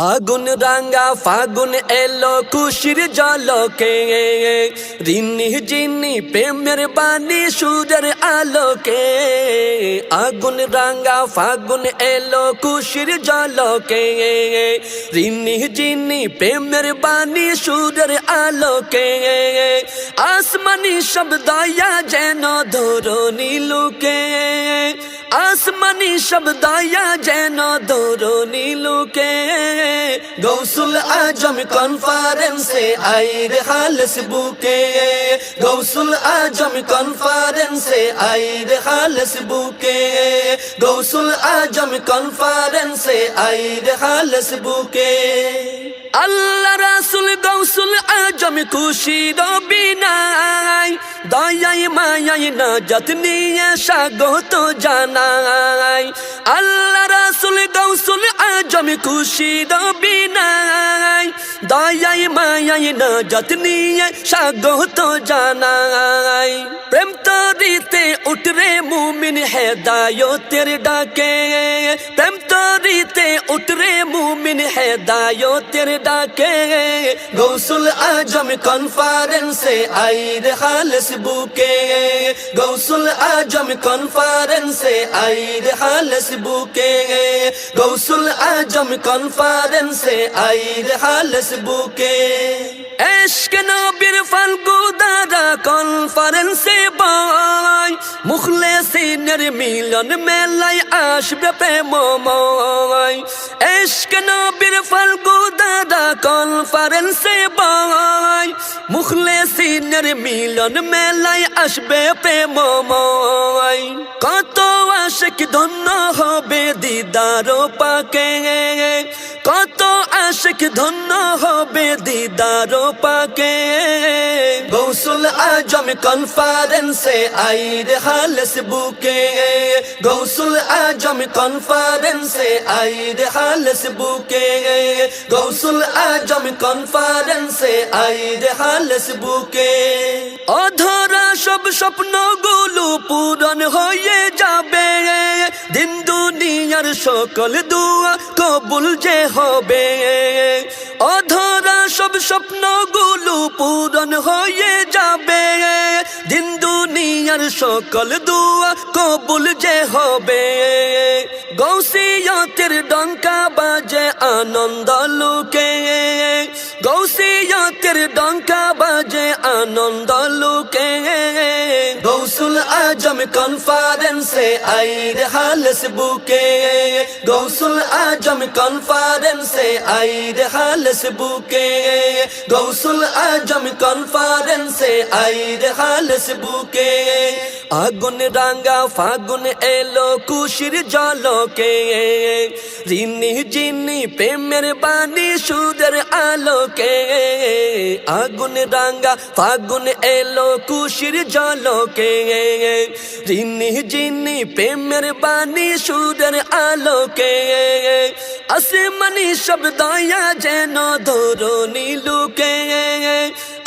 আগুন রাঙা ফাগুন এলো খুশির ঝলকে, রিনি জিনি প্রেমের বাণী সুরের আলোকে। আগুন রাঙা ফাগুন এলো খুশির ঝলকে, রিনি জিনি প্রেমের বাণী সুরের আলোকে। আসমানি শব্দ দয়া যেন ধরণী লুকে, আসমানি শব্দ দয়া যেন ধরণী লুকে। গৌসুল আজম কনফারেন্সে আইর হালস বুকে, গৌসুল আজম কনফারেন্সে আইর হালস বুকে, গৌসুল আজম কনফারেন্সে আইর হালস বুকে। আল্লাহ রাসূল গৌসুল আজম খুশির বিনাই, দয়ায় মায়ায় নাজাত নিয়ে স্বাগত জানাই। আল্লাহ রাসূল গৌসুল আজম খুশির বিনাই, দয়ায় মায়ায় নাজাত নিয়ে স্বাগত জানাই। প্রেম তরিতে উঠরে মুমিন হেদায়তের ডাকে, প্রেম তরিতে উঠরে মুমিন হেদায়তের ডাকে। গৌসুল আজম কনফারেন্সে আইর হালস বুকে, গৌসুল আজম কনফারেন্সে আইর হালস বুকে, গৌসুল আজম কনফারেন্সে আইর হালস বুকে। ইশক নবীর ফাল্গু দাদা কনফারেন্সে বয়, মুখলেসিনের মিলন মেলায় আসবে প্রেমময়। ইশক নবীর ফাল্গু দাদা কনফারেন্সে বয়, মুখলেসিনের মিলন মেলায় আসবে প্রেমময়। কত আশিক ধন্য হবে দিদার পাকে, কত আশিক ধন্য হবে দিদার পাকে। গৌসুল আজম কনফারেন্সে আইর হালস বুকে, গৌসুল আজম কনফারেন্সে আইর হালস বুকে, গৌসুল আজম কনফারেন্সে আইর হালস বুকে। অধরা সব স্বপ্নগুলো পূরণ হয়ে যাবে, দিন দুনিয়ার সকল দুয়া কবুল যে হবে। অধরা সব স্বপ্নগুলো পূরণ হয়ে যাবে, দিন দুনিয়ার সকল দুয়া কবুল যে হবে। গৌসিয়তের ডঙ্কা বাজে আনন্দ লুকে, গৌসিয়তের ডঙ্কা বাজে আনন্দ লুকে। গৌসুল আজম কনফারেন্সে আইর হালস বুকে, গৌসুল আজম কনফারেন্সে আইর হালস বুকে, গৌসুল আজম কনফারেন্সে আইর হালস বুকে। আগুন রাঙা ফাগুন এলো খুশির ঝলকে, রিনি জিনি প্রেমের বাণী সুরের আলোকে। আগুন রাঙা ফাগুন এলো খুশির ঝলকে, রিনি জিনি প্রেমের বাণী সুরের আলোকে। আসমানি শব্দ দয়া যেন ধরণী লুকে,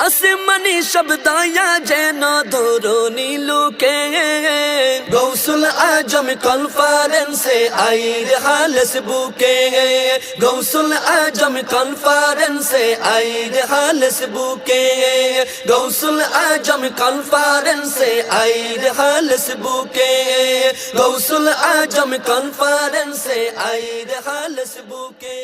আসমানি শব্দ দয়া যেন ধরণী লুকে। গৌসুল আজম কনফারেন্সে আইর হালস বুকে, গৌসুল আজম কনফারেন্সে আইর হালস বুকে, গৌসুল আজম কনফারেন্সে আইর হালস বুকে, গৌসুল আজম কনফারেন্সে আইর হালস বুকে।